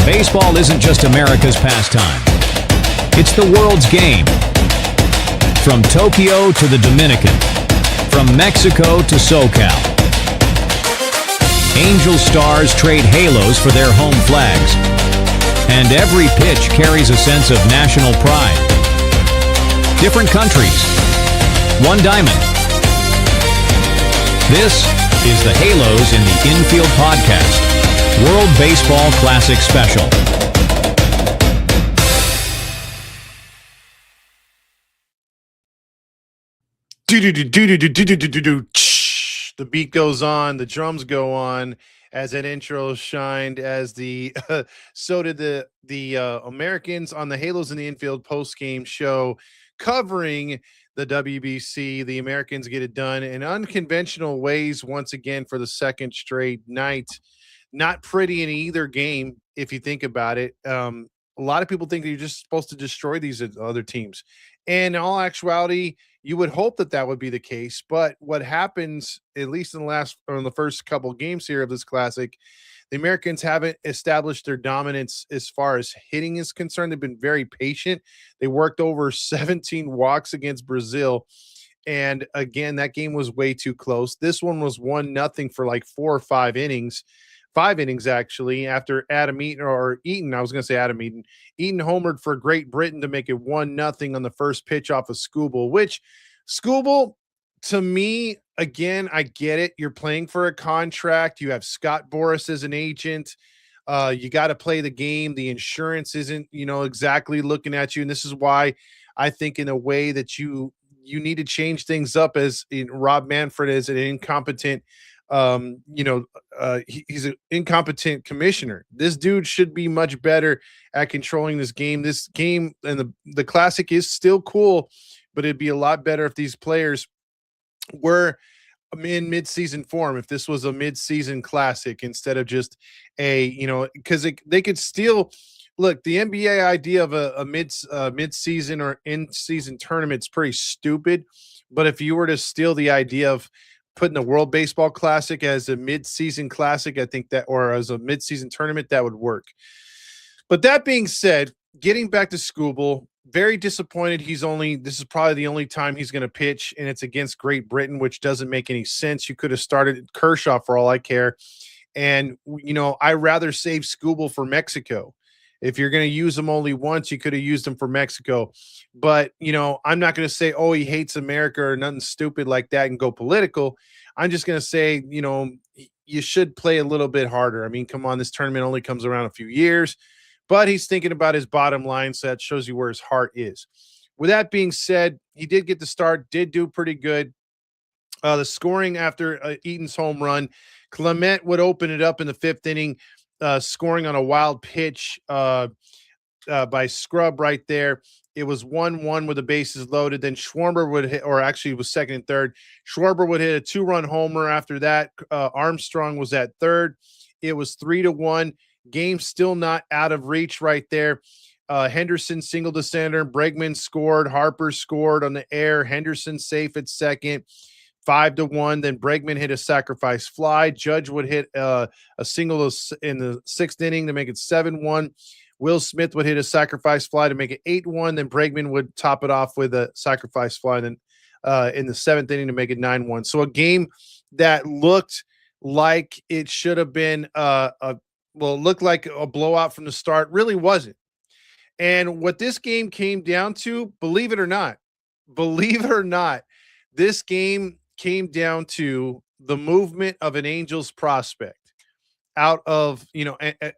Baseball isn't just America's pastime. It's the world's game. From Tokyo to the Dominican, from Mexico to SoCal. Angel Stars trade halos for their home flags. And every pitch carries a sense of national pride. Different countries, one diamond. This is the Halos in the Infield Podcast, World Baseball Classic Special. The beat goes on, the drums go on as that intro shined. As the so did the Americans on the Halos in the Infield post-game show covering the WBC. The Americans get it done in unconventional ways once again for the second straight night. Not pretty in either game, if you think about it. A lot of people think that you're just supposed to destroy these other teams. And in all actuality, you would hope that that would be the case. But what happens, at least in the first couple of games here of this classic, the Americans haven't established their dominance as far as hitting is concerned. They've been very patient. They worked over 17 walks against Brazil. And again, that game was way too close. This one was 1-0 for like 4 or 5 innings. 5 innings, actually, after Eaton, I was going to say Adam Eaton. Eaton homered for Great Britain to make it 1-0 on the first pitch off of Skubal, which Skubal, to me, again, I get it. You're playing for a contract. You have Scott Boras as an agent. You got to play the game. The insurance isn't, exactly looking at you. And this is why I think in a way that you need to change things up as in Rob Manfred is an incompetent he's an incompetent commissioner. This dude should be much better at controlling this game. This game and the classic is still cool, but it'd be a lot better if these players were in mid-season form. If this was a mid-season classic instead of just because they could still look. The NBA idea of a mid-season or in-season tournament's pretty stupid. But if you were to steal the idea of putting the World Baseball Classic as a mid-season classic, I think that, or as a mid-season tournament, that would work. But that being said, getting back to Skubal, very disappointed. This is probably the only time he's going to pitch, and it's against Great Britain, which doesn't make any sense. You could have started Kershaw for all I care. And, I rather save Skubal for Mexico. If you're going to use them only once, you could have used them for Mexico. But, I'm not going to say, oh, he hates America or nothing stupid like that and go political. I'm just going to say, you should play a little bit harder. I mean, come on, this tournament only comes around a few years. But he's thinking about his bottom line, so that shows you where his heart is. With that being said, he did get the start, did do pretty good. The scoring after Eaton's home run, Clement would open it up in the 5th inning. Scoring on a wild pitch by Scrub right there. It was 1-1 with the bases loaded. Then Schwarber would hit, or actually it was second and third. Schwarber would hit a 2-run homer after that. Armstrong was at third. It was 3-1. Game still not out of reach right there. Henderson singled to center. Bregman scored. Harper scored on the air. Henderson safe at second. 5-1. Then Bregman hit a sacrifice fly. Judge would hit a single in the 6th inning to make it 7-1. Will Smith would hit a sacrifice fly to make it 8-1. Then Bregman would top it off with a sacrifice fly. Then in the 7th inning to make it 9-1. So a game that looked like it should have been looked like a blowout from the start. Really wasn't. And what this game came down to, believe it or not, this game came down to the movement of an Angels prospect out of,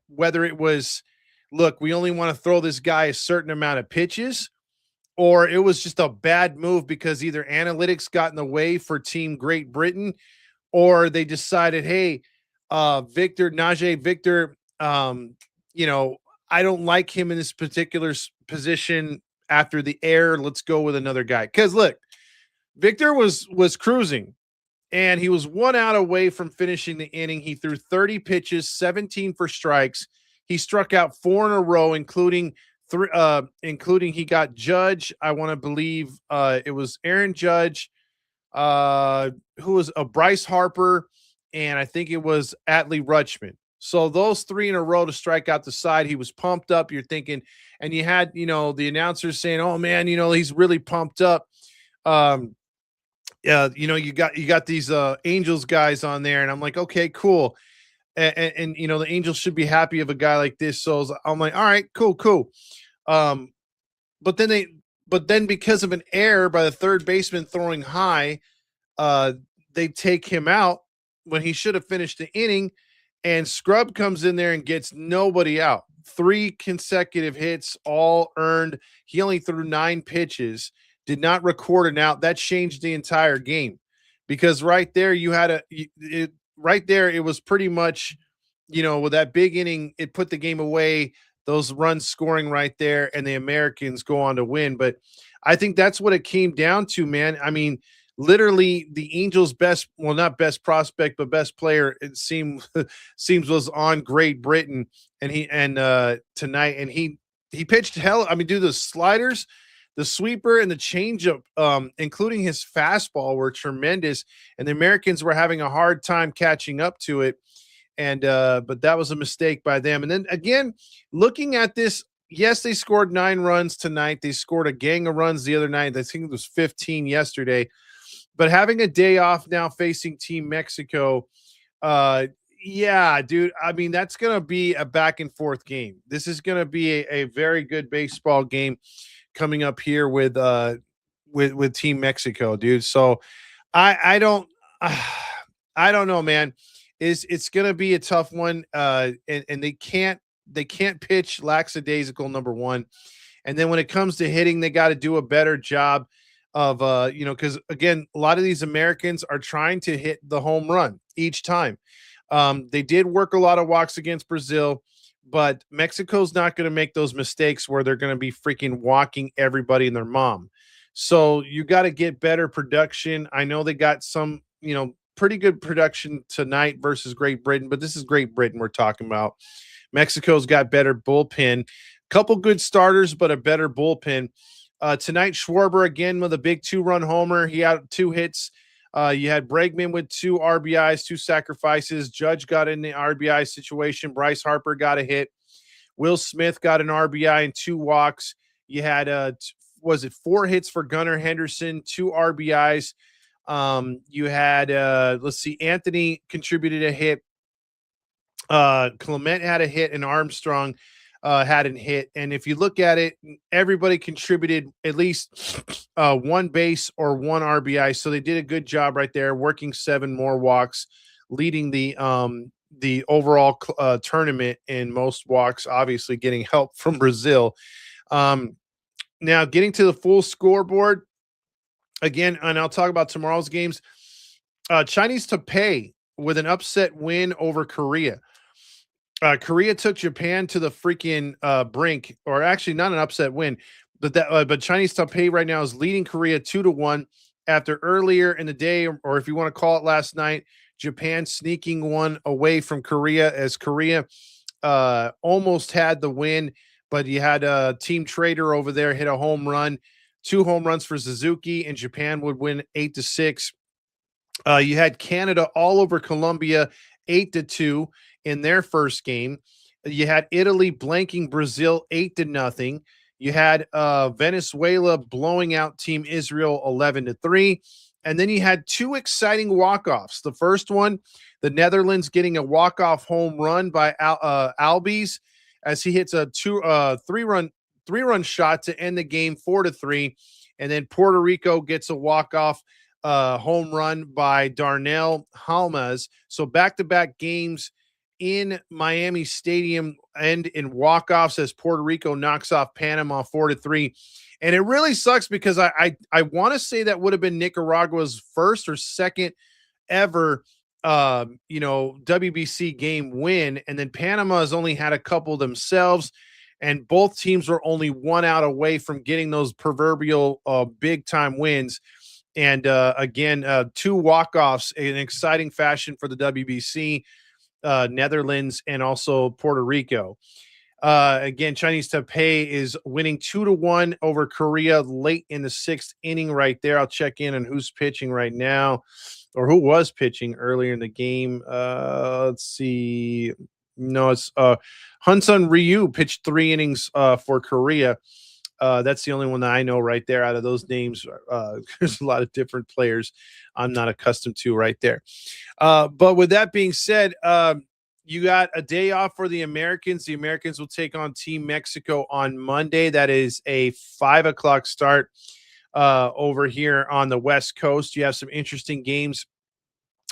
whether it was, look, we only want to throw this guy a certain amount of pitches, or it was just a bad move because either analytics got in the way for Team Great Britain, or they decided, hey, Najee Victor, I don't like him in this particular position after the air. Let's go with another guy. Because look, Victor was cruising, and he was 1 out away from finishing the inning. He threw 30 pitches, 17 for strikes. He struck out 4 in a row, including he got Judge. I want to believe it was Aaron Judge, who was Bryce Harper, and I think it was Adley Rutschman. So those 3 in a row to strike out the side, he was pumped up. You're thinking, and you had, the announcers saying, "Oh man, he's really pumped up." Um, yeah, you got these Angels guys on there, and I'm like, okay, cool. And the Angels should be happy of a guy like this. So I'm like, all right, cool, cool. Um, but then because of an error by the third baseman throwing high, uh, they take him out when he should have finished the inning, and Scrub comes in there and gets nobody out. 3 consecutive hits, all earned. He only threw 9 pitches, did not record an out. That changed the entire game because right there you had right there it was pretty much, with that big inning, it put the game away. Those runs scoring right there, and the Americans go on to win. But I think that's what it came down to, man. I mean, literally the Angels' best, well, not best prospect, but best player, it seems was on Great Britain, and tonight, and he pitched hell. I mean, dude, the sliders, the sweeper, and the changeup, including his fastball, were tremendous, and the Americans were having a hard time catching up to it. And but that was a mistake by them. And then again, looking at this, yes, they scored 9 runs tonight. They scored a gang of runs the other night. I think it was 15 yesterday. But having a day off now facing Team Mexico, yeah, dude. I mean, that's gonna be a back and forth game. This is gonna be a very good baseball game coming up here with Team Mexico, dude. So I don't I don't know, man. It's gonna be a tough one. And they can't pitch lackadaisical, number one. And then when it comes to hitting, they got to do a better job of because again, a lot of these Americans are trying to hit the home run each time. They did work a lot of walks against Brazil, but Mexico's not going to make those mistakes where they're going to be freaking walking everybody and their mom. So you got to get better production. I know they got some, pretty good production tonight versus Great Britain, but this is Great Britain we're talking about. Mexico's got better bullpen, couple good starters, but a better bullpen. Tonight, Schwarber again with a big 2-run homer. He had 2 hits. You had Bregman with 2 RBIs, 2 sacrifices. Judge got in the RBI situation. Bryce Harper got a hit. Will Smith got an RBI and 2 walks. You had, was it 4 hits for Gunnar Henderson, 2 RBIs. You had, let's see, Anthony contributed a hit. Clement had a hit, and Armstrong had a hit. And if you look at it, everybody contributed at least 1 base or 1 RBI. So they did a good job right there, working 7 more walks, leading the overall tournament in most walks, obviously getting help from Brazil. Now getting to the full scoreboard again, and I'll talk about tomorrow's games. Chinese Taipei with an upset win over Korea. Korea took Japan to the freaking brink, or actually not an upset win, but Chinese Taipei right now is leading Korea 2-1 after earlier in the day, or if you want to call it last night, Japan sneaking one away from Korea as Korea almost had the win, but you had Team Trader over there hit a home run, 2 home runs for Suzuki, and Japan would win 8-6. You had Canada all over Colombia 8-2 in their first game. You had Italy blanking Brazil 8-0. You had Venezuela blowing out Team Israel 11-3. And then you had 2 exciting walk-offs. The first one, the Netherlands getting a walk-off home run by Albies as he hits a 3-run shot to end the game 4-3. And then Puerto Rico gets a walk-off home run by Darnell Halmaz. So back-to-back games in Miami Stadium end in walk-offs as Puerto Rico knocks off Panama 4-3. And it really sucks because I want to say that would have been Nicaragua's first or second ever WBC game win. And then Panama has only had a couple themselves, and both teams were only 1 out away from getting those proverbial big time wins. And again, 2 walk-offs in exciting fashion for the WBC, Netherlands and also Puerto Rico. Again, Chinese Taipei is winning 2-1 over Korea late in the 6th inning right there. I'll check in on who's pitching right now, or who was pitching earlier in the game. Let's see. No, it's Hunsun Ryu pitched 3 innings for Korea. That's the only one that I know right there out of those names. There's a lot of different players I'm not accustomed to right there. But with that being said, you got a day off for the Americans. The Americans will take on Team Mexico on Monday. That is a 5 o'clock start over here on the West Coast. You have some interesting games.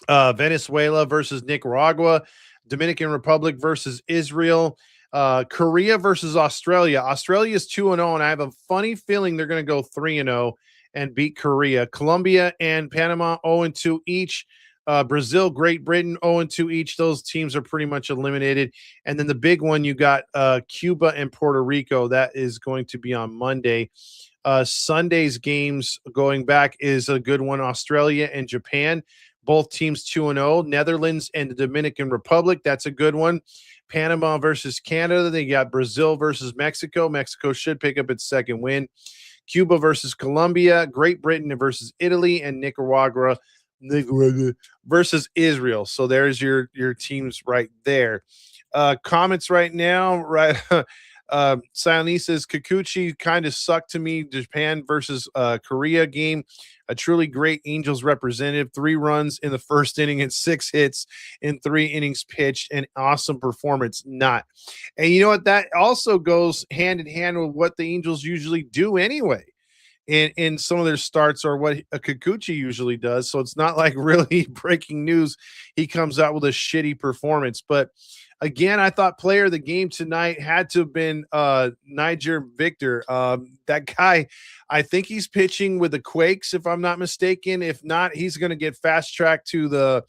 Venezuela versus Nicaragua, Dominican Republic versus Israel, Korea versus Australia. Australia is 2-0, and I have a funny feeling they're going to go 3-0 and beat Korea. Colombia and Panama 0-2 each. Brazil, Great Britain 0-2 each. Those teams are pretty much eliminated. And then the big one, you got Cuba and Puerto Rico. That is going to be on Monday. Sunday's games going back is a good one. Australia and Japan, both teams 2-0. Netherlands and the Dominican Republic, that's a good one. Panama versus Canada. They got Brazil versus Mexico. Mexico should pick up its second win. Cuba versus Colombia. Great Britain versus Italy, and Nicaragua versus Israel. So there's your teams right there. Comments right now, right? Sayani says Kikuchi kind of sucked to me. Japan versus Korea game. A truly great Angels representative. 3 runs in the first inning and 6 hits in 3 innings pitched. An awesome performance. Not. And you know what? That also goes hand in hand with what the Angels usually do anyway. In some of their starts, or what a Kikuchi usually does. So it's not like really breaking news. He comes out with a shitty performance. But again, I thought player of the game tonight had to have been Niger Victor. That guy, I think he's pitching with the Quakes, if I'm not mistaken. If not, he's going to get fast tracked to the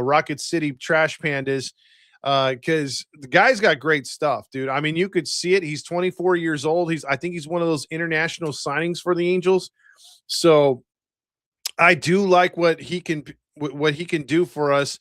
Rocket City Trash Pandas. Because the guy's got great stuff, dude. I mean, you could see it. He's 24 years old. I think he's one of those international signings for the Angels. So I do like what he can do for us.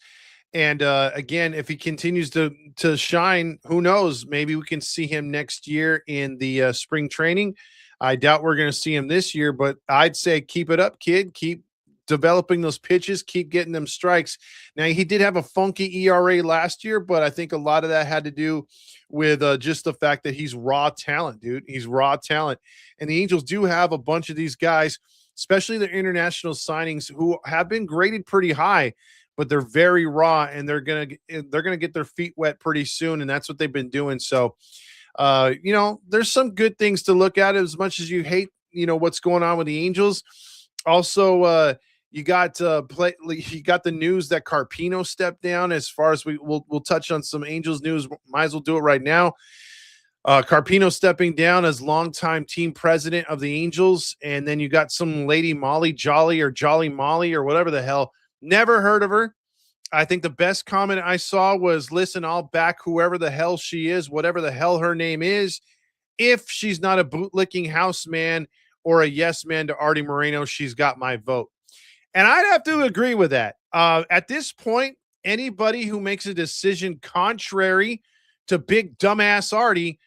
And again, if he continues to shine, who knows? Maybe we can see him next year in the spring training. I doubt we're going to see him this year, but I'd say keep it up, kid. Keep developing those pitches, keep getting them strikes. Now, he did have a funky ERA last year, but I think a lot of that had to do with just the fact that he's raw talent, dude. He's raw talent. And the Angels do have a bunch of these guys, especially the international signings, who have been graded pretty high, but they're very raw, and they're gonna get their feet wet pretty soon, and that's what they've been doing. So, there's some good things to look at. As much as you hate, what's going on with the Angels. Also, you got the news that Carpino stepped down. As far as we'll touch on some Angels news, might as well do it right now. Carpino stepping down as longtime team president of the Angels, and then you got some lady Molly Jolly or Jolly Molly or whatever the hell. Never heard of her. I think the best comment I saw was, listen, I'll back whoever the hell she is, whatever the hell her name is. If she's not a bootlicking house man or a yes man to Artie Moreno, she's got my vote. And I'd have to agree with that. At this point, anybody who makes a decision contrary to big dumbass Artie,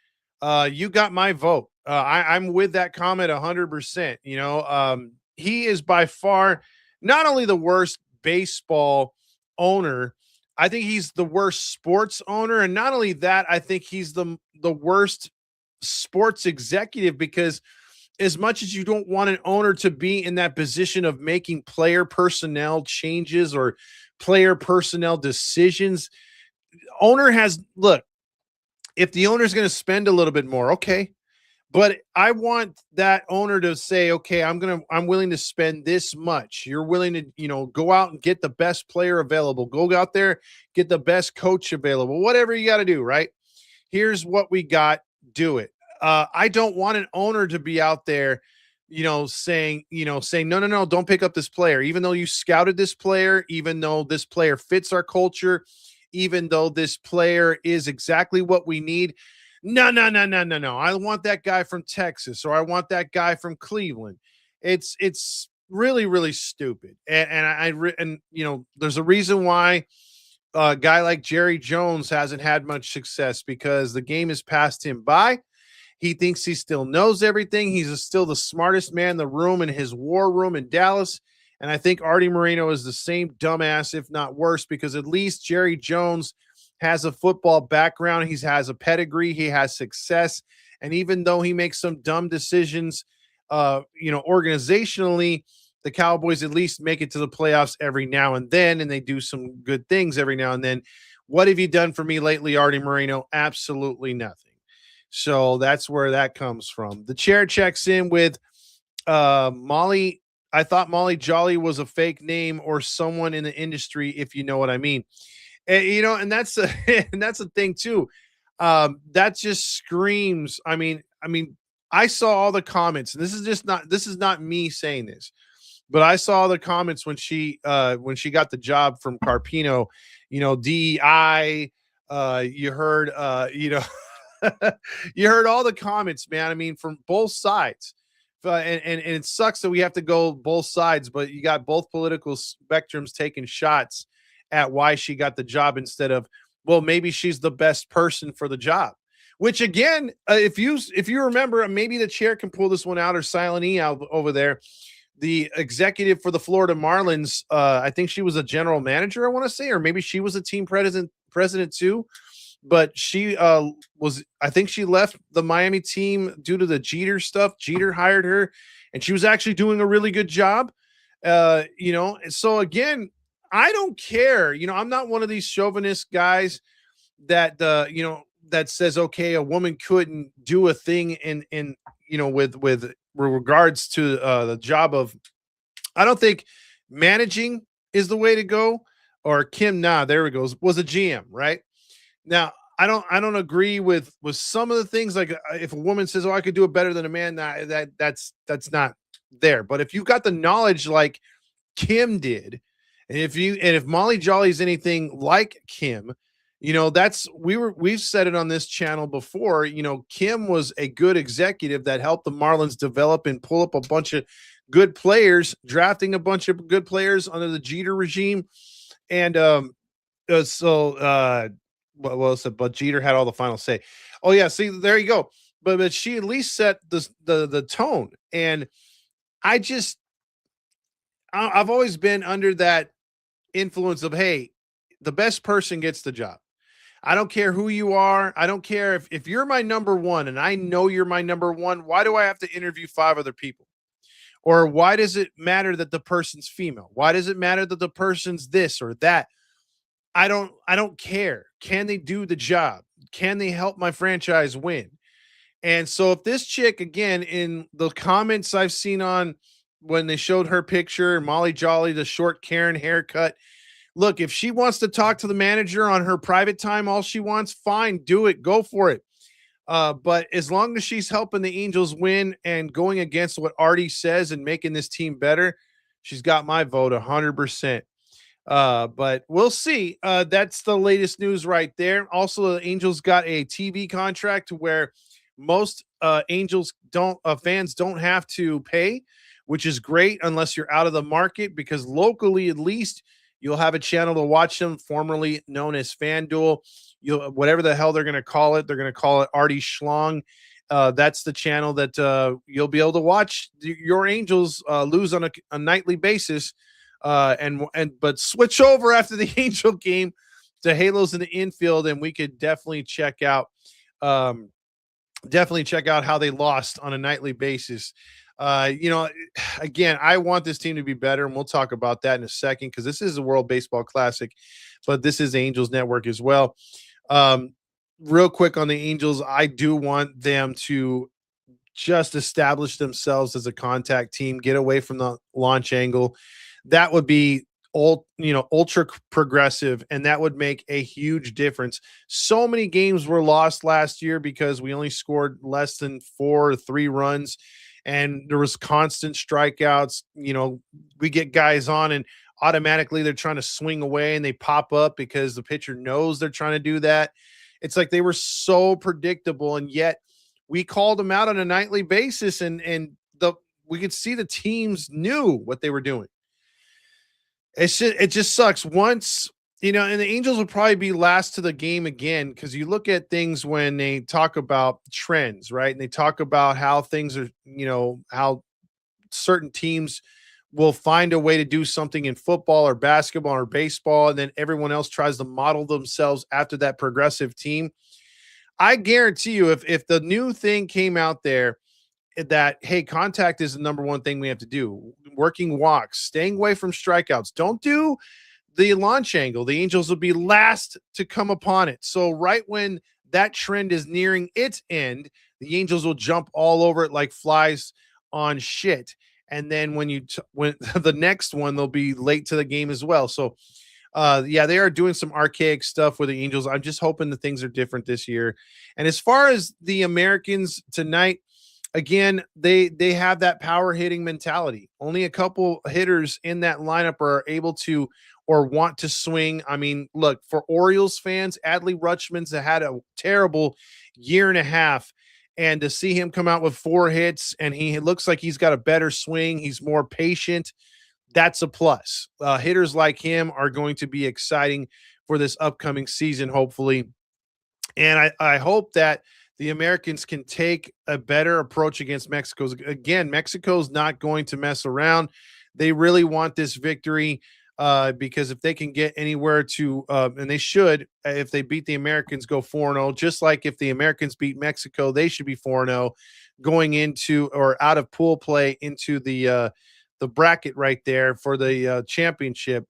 you got my vote. I'm with that comment 100%. He is by far not only the worst baseball owner, I think he's the worst sports owner. And not only that, I think he's the worst sports executive, because as much as you don't want an owner to be in that position of making player personnel changes or player personnel decisions, if the owner's going to spend a little bit more, okay. But I want that owner to say, okay, I'm willing to spend this much. You're willing to, go out and get the best player available. Go out there, get the best coach available, whatever you got to do, right? Here's what we got. Do it. I don't want an owner to be out there, saying, no, don't pick up this player, even though you scouted this player, even though this player fits our culture, even though this player is exactly what we need. No. I want that guy from Texas, or I want that guy from Cleveland. It's really, really stupid. And there's a reason why a guy like Jerry Jones hasn't had much success, because the game has passed him by. He thinks he still knows everything. He's still the smartest man in the room in his war room in Dallas. And I think Artie Moreno is the same dumbass, if not worse, because at least Jerry Jones has a football background. He has a pedigree. He has success. And even though he makes some dumb decisions, organizationally, the Cowboys at least make it to the playoffs every now and then, and they do some good things every now and then. What have you done for me lately, Artie Moreno? Absolutely nothing. So that's where that comes from. The chair checks in with Molly. I thought Molly Jolly was a fake name or someone in the industry, if you know what I mean. And that's a, and that's a thing too. That just screams. I saw all the comments. And this is not me saying this, but I saw the comments when she got the job from Carpino, DEI. You heard you heard all the comments, man. I mean, from both sides. And it sucks that we have to go both sides, but you got both political spectrums taking shots at why she got the job instead of, well, maybe she's the best person for the job. Which again, if you remember, maybe the chair can pull this one out, or Silent E out over there. The executive for the Florida Marlins, I think she was a general manager, I want to say, or maybe she was a team president too. But she I think she left the Miami team due to the Jeter stuff. Jeter hired her, and she was actually doing a really good job. So again, I don't care. I'm not one of these chauvinist guys that that says, okay, a woman couldn't do a thing in with regards to the job of. I don't think managing is the way to go. Or Kim Na, there it goes, was a GM, right? Now, I don't agree with some of the things. Like if a woman says, "Oh, I could do it better than a man," that's not there. But if you've got the knowledge like Kim did, and if Molly Jolly is anything like Kim, we've said it on this channel before. Kim was a good executive that helped the Marlins develop and pull up a bunch of good players, drafting a bunch of good players under the Jeter regime, and but Jeter had all the final say. Oh yeah, see, there you go. But she at least set the tone, and I've always been under that influence of, hey, the best person gets the job. I don't care who you are. I don't care if you're my number one, and I know you're my number one. Why do I have to interview 5 other people? Or why does it matter that the person's female? Why does it matter that the person's this or that? I don't care. Can they do the job? Can they help my franchise win? And so if this chick, again, in the comments I've seen on when they showed her picture, Molly Jolly, the short Karen haircut, look, if she wants to talk to the manager on her private time, all she wants, fine, do it, go for it. But as long as she's helping the Angels win and going against what Artie says and making this team better, she's got my vote 100%. But we'll see. That's the latest news right there. Also, the Angels got a TV contract where most Angels fans don't have to pay, which is great unless you're out of the market, because locally, at least, you'll have a channel to watch them, formerly known as FanDuel. Whatever the hell they're going to call it, they're going to call it Artie Schlong. That's the channel that you'll be able to watch your Angels lose on a nightly basis. But switch over after the Angel game to Halos in the infield, and we could definitely check out how they lost on a nightly basis. Again, I want this team to be better, and we'll talk about that in a second, because this is a World Baseball Classic, but this is Angels Network as well. Real quick on the Angels, I do want them to just establish themselves as a contact team, get away from the launch angle. That would be ultra progressive, and that would make a huge difference. So many games were lost last year because we only scored less than 4 or 3 runs, and there was constant strikeouts. We get guys on and automatically they're trying to swing away, and they pop up because the pitcher knows they're trying to do that. It's like they were so predictable, and yet we called them out on a nightly basis, and we could see the teams knew what they were doing. It just sucks. Once, and the Angels will probably be last to the game again, because you look at things when they talk about trends, right? And they talk about how things are, how certain teams will find a way to do something in football or basketball or baseball, and then everyone else tries to model themselves after that progressive team. I guarantee you, if the new thing came out there that, hey, contact is the number one thing we have to do, working walks, staying away from strikeouts, don't do the launch angle, the Angels will be last to come upon it. So right when that trend is nearing its end, the Angels will jump all over it like flies on shit. And then when the next one, they'll be late to the game as well. So yeah, they are doing some archaic stuff with the Angels. I'm just hoping that things are different this year. And as far as the Americans tonight, again, they have that power hitting mentality. Only a couple hitters in that lineup are able to or want to swing. I mean, look, for Orioles fans, Adley Rutschman's had a terrible year and a half. And to see him come out with 4 hits and he looks like he's got a better swing, he's more patient, that's a plus. Hitters like him are going to be exciting for this upcoming season, hopefully. And I hope that the Americans can take a better approach against Mexico. Again, Mexico's not going to mess around. They really want this victory because if they can get anywhere to, and they should, if they beat the Americans, go 4-0, just like if the Americans beat Mexico, they should be 4-0 going into or out of pool play into the bracket right there for the championship.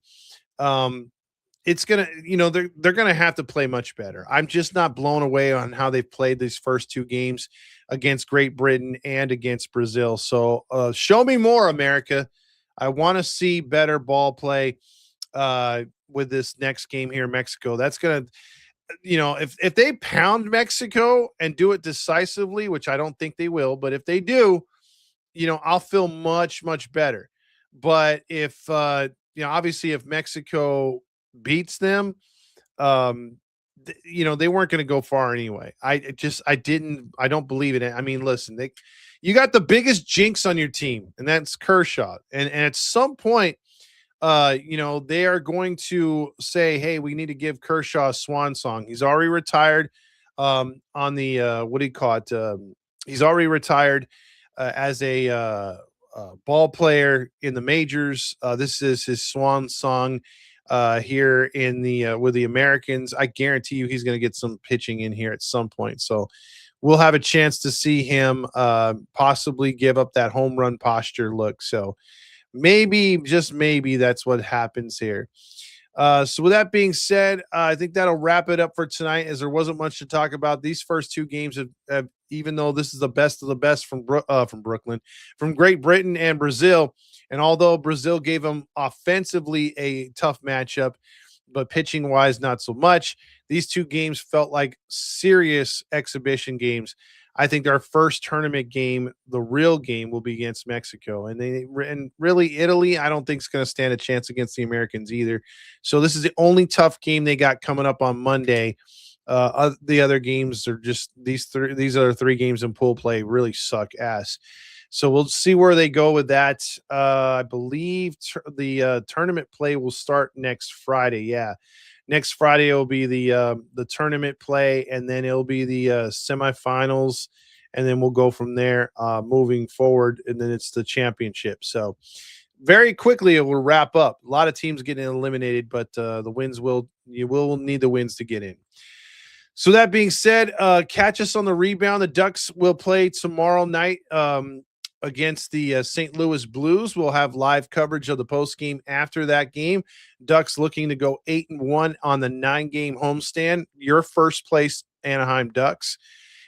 It's gonna, they're gonna have to play much better. I'm just not blown away on how they've played these first 2 games against Great Britain and against Brazil. So show me more, America. I want to see better ball play with this next game here in Mexico. That's gonna, if they pound Mexico and do it decisively, which I don't think they will, but if they do, I'll feel much, much better. But if, obviously if Mexico beats them, they weren't going to go far anyway. I don't believe in it. I mean, listen, you got the biggest jinx on your team, and that's Kershaw. And at some point, they are going to say, hey, we need to give Kershaw a swan song. He's already retired on the, what do you call it? He's already retired as a ball player in the majors. This is his swan song here in the with the Americans. I guarantee you he's going to get some pitching in here at some point. So we'll have a chance to see him possibly give up that home run posture look. So maybe, just maybe, that's what happens here. So with that being said, I think that'll wrap it up for tonight, as there wasn't much to talk about. These first 2 games have even though this is the best of the best from Brooklyn, from Great Britain and Brazil, and although Brazil gave them offensively a tough matchup, but pitching wise, not so much, these 2 games felt like serious exhibition games. I think our first tournament game, the real game, will be against Mexico, and really Italy, I don't think is going to stand a chance against the Americans either. So this is the only tough game they got coming up on Monday. The other games are just these other 3 games in pool play really suck ass. So we'll see where they go with that. I believe the tournament play will start next Friday. Yeah. Next Friday will be the tournament play, and then it'll be the semifinals, and then we'll go from there moving forward, and then it's the championship. So very quickly it will wrap up. A lot of teams getting eliminated, but the wins you will need the wins to get in. So that being said, catch us on the rebound. The Ducks will play tomorrow night against the St. Louis Blues. We'll have live coverage of the postgame after that game. Ducks looking to go 8-1 on the 9-game homestand. Your first place, Anaheim Ducks.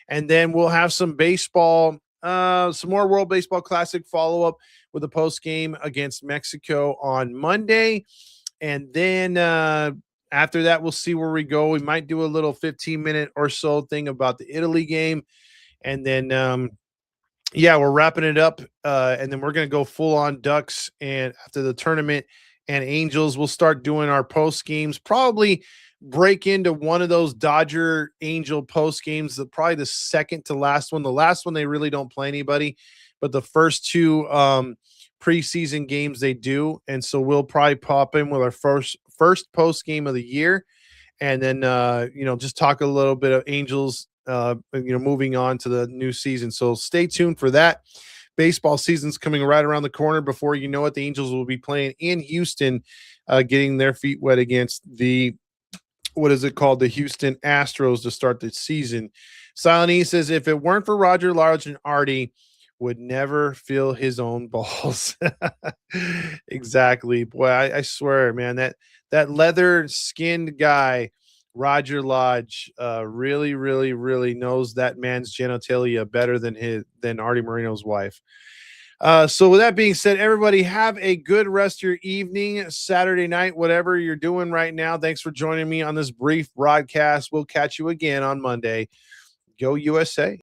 And then we'll have some baseball, some more World Baseball Classic follow-up with the postgame against Mexico on Monday. And then after that, we'll see where we go. We might do a little 15-minute or so thing about the Italy game. And then yeah, we're wrapping it up, and then we're going to go full on Ducks. And after the tournament and Angels, we'll start doing our post games. Probably break into one of those Dodger Angel post games. Probably the second to last one. The last one they really don't play anybody, but the first 2 preseason games they do. And so we'll probably pop in with our first post game of the year, and then just talk a little bit of Angels. Moving on to the new season. So stay tuned for that. baseball season's coming right around the corner. Before you know it, the Angels will be playing in Houston, getting their feet wet against the, what is it called, the Houston Astros to start the season. Silent E says, if it weren't for Roger Lodge and Artie, would never feel his own balls. Exactly. Boy, I swear, man, that leather skinned guy, Roger Lodge, really, really, really knows that man's genitalia better than Artie Moreno's wife. So with that being said, everybody have a good rest of your evening, Saturday night, whatever you're doing right now. Thanks for joining me on this brief broadcast. We'll catch you again on Monday. Go USA.